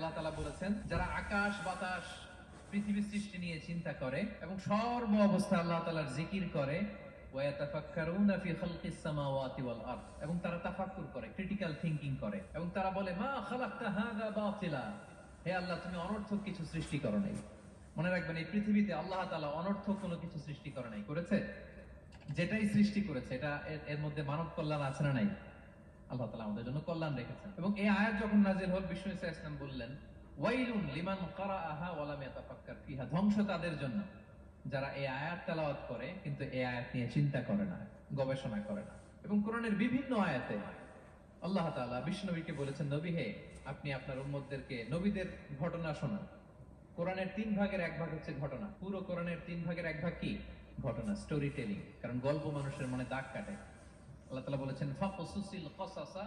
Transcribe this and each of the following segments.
আল্লাহ তাআলা বলেছেন, যারা আকাশ বাতাস পৃথিবী সৃষ্টি নিয়ে চিন্তা করে এবং সর্ব অবস্থায় আল্লাহ তাআলার জিকির করে, ওয়া ইয়াতাফাক্কারুনা ফি খালকিস সামাওয়াতি ওয়াল আরদ, এবং তারা তাফাক্কুর করে, ক্রিটিক্যাল থিংকিং করে, এবং তারা বলে, মা খালাকতা হাযা বাতিলা, হে আল্লাহ তুমি অনর্থক কিছু সৃষ্টি করো নাই। মনে রাখবেন, এই পৃথিবীতে আল্লাহ তাআলা অনর্থক কোনো কিছু সৃষ্টি করে নাই। করেছে? যেটাই সৃষ্টি করেছে এটা এর মধ্যে মানব কল্যাণ আছে না নাই? আল্লাহ তাআলা আমাদের জন্য কল্যাণ রেখেছেন। এবং এই আয়াত যখন নাযিল হল, বিষ্ণু ইসা ইসলাম বললেন, ওয়াইলুন লিমান কারাআহা ওয়া লাম ইয়াতাফাক্কার ফিহা, ধ্বংস তাদের জন্য যারা এই আয়াত তেলাওয়াত করে কিন্তু এই আয়াত নিয়ে চিন্তা করে না, গবেষণা করে না। এবং কোরআনের বিভিন্ন আয়াতে আল্লাহ তাআলা বিশ্বনবীকে বলেছেন, নবী হে, আপনি আপনার উম্মতদেরকে নবীদের ঘটনা শোনান। কোরআনের 3 ভাগের 1 ভাগ হচ্ছে ঘটনা। পুরো কোরআনের 3 ভাগের 1 ভাগ কি? ঘটনা, স্টোরি টেলিং। কারণ গল্প মানুষের মনে দাগ কাটে। আল্লাহ তাআলা বলেছেন, ফাকসুসিল কসাসা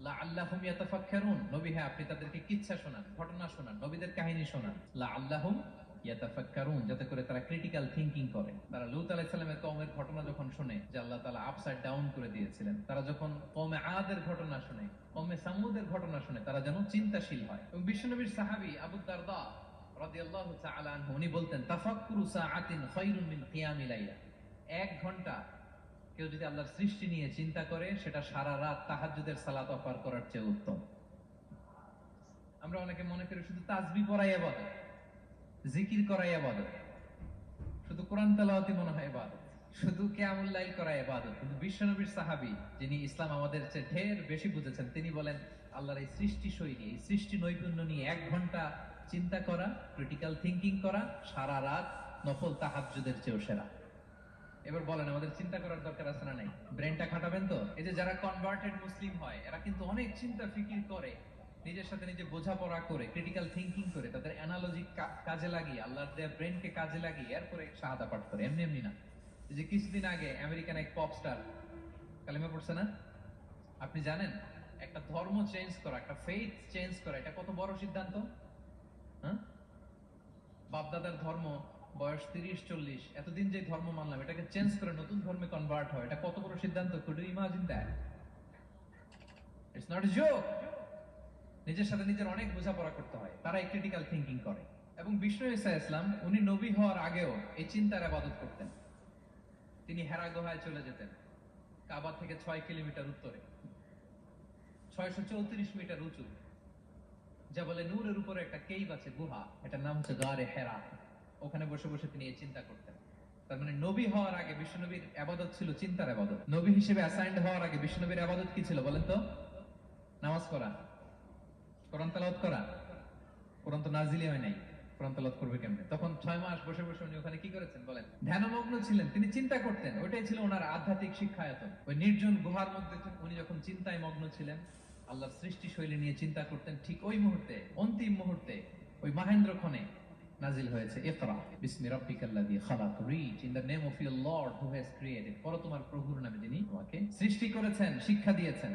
লাআল্লাহুম ইয়াতাফাক্কারুন, নবী হে আপনি তাদেরকে কিচ্ছা শোনান, ঘটনা শোনান, নবীদের কাহিনী শোনান, লাআল্লাহুম ইয়াতাফাক্কারুন, যাতে করে তারা ক্রিটিক্যাল থিংকিং করে। তারা লূত আলাইহিস সালামের কওমের ঘটনা যখন শুনে যে আল্লাহ তাআলা আপসাইড ডাউন করে দিয়েছিলেন, তারা যখন কওমে আদের ঘটনা শুনে, কওমে সামুদের ঘটনা শুনে, তারা যেন চিন্তাশীল হয়। এবং বিশ্বনবীর সাহাবী আবু দারদা রাদিয়াল্লাহু তাআলা আনহু উনি বলতেন, তাফাক্কুরু সাআতিন খায়রুম মিন কিয়ামি লাইলা, 1 ঘন্টা কেউ যদি আল্লাহর সৃষ্টি নিয়ে চিন্তা করে, সেটা সারা রাত তাহাজ্জুদের সালাত অফার করার চেয়ে উত্তম। আমরা অনেকে মনে করি শুধু তাসবিহ পড়াই ইবাদত, জিকির করাই ইবাদত, শুধু কোরআন তেলাওয়াতই মনে হয় ইবাদত, শুধু কিয়ামুল লাইল করা ইবাদত। কিন্তু বিশ্বনবীর সাহাবী, যিনি ইসলাম আমাদের চেয়ে ঢের বেশি বুঝেছেন, তিনি বলেন, আল্লাহর এই সৃষ্টি শৈলী, এই সৃষ্টি নৈপুণ্য নিয়ে 1 ঘন্টা চিন্তা করা, ক্রিটিক্যাল থিংকিং করা, সারা রাত নফল তাহাজ্জুদের চেয়েও সেরা। এবার বলেন, আমাদের চিন্তা করার দরকার আছে না নাই? ব্রেনটা খাটাবেন তো? এই যে যারা কনভার্টেড মুসলিম হয়, এরা কিন্তু অনেক চিন্তা ফিকির করে, নিজের সাথে নিজে বোঝাপড়া করে, ক্রিটিক্যাল থিংকিং করে, তাদের অ্যানালজি কাজে লাগিয়ে, আল্লাহর দেয়া ব্রেনকে কাজে লাগিয়ে এরপরে শাহাদা পাঠ করে, এমনি এমনি না। এই যে কিছুদিন আগে আমেরিকান এক পপ স্টার কালিমা পড়ছে না? আপনি জানেন, একটা ধর্ম চেঞ্জ করা, একটা ফেইথ চেঞ্জ করা, এটা কত বড় সিদ্ধান্ত? হ্যাঁ, বাপদাদার ধর্ম, বয়স 30-40, এতদিন যে ধর্ম মানলাম, এটাকে চেঞ্জ করে নতুন ধর্মে কনভার্ট হয়, এটা কত বড় সিদ্ধান্ত? Could you imagine that? It's not a joke. নিজের সাথে নিজের অনেক বোঝাপড়া করতে হয়, তারাই ক্রিটিক্যাল থিংকিং করে। এবং বিষ্ণু ঈসা ইসলাম, উনি নবী হওয়ার আগেও এই চিন্তার ইবাদত করতেন। তিনি হেরা গুহায় চলে যেতেন, কাবা থেকে 6 কিলোমিটার উত্তরে, 634 মিটার উঁচু, জাবালে নূরের উপরে একটা কেইভ আছে, গুহা, এটার নাম হচ্ছে গারে হেরা। ওখানে বসে বসে তিনি এই চিন্তা করতেন। তার মানে নবী হওয়ার আগে বিশ্বনবীর ইবাদত ছিল চিন্তার ইবাদত। নবী হিসেবে অ্যাসাইন্ড হওয়ার আগে বিশ্বনবীর ইবাদত কি ছিল বলেন তো? নামাজ পড়া, কোরআন তেলাওয়াত করা। কোরআন তো নাজিলই হয় নাই, কোরআন তেলাওয়াত করবে কেমনে? তখন 6 মাস বসে বসে উনি ওখানে কি করেছেন বলেন? ধ্যানমগ্ন ছিলেন, তিনি চিন্তা করতেন। ওইটাই ছিল ওনার আধ্যাত্মিক শিক্ষায়তন। ওই নির্জন গুহার মধ্যে উনি যখন চিন্তায় মগ্ন ছিলেন, আল্লাহর সৃষ্টি শৈলী নিয়ে চিন্তা করতেন, ঠিক ওই মুহূর্তে, অন্তিম মুহূর্তে, ওই মহেন্দ্রক্ষণে নাজিল হয়েছে, ইকরা বিসমি রাব্বিকাল্লাযী খালাক, read in the name of your lord who has created, পড়ো তোমার প্রভুর নামে যিনি তোমাকে সৃষ্টি করেছেন, শিক্ষা দিয়েছেন।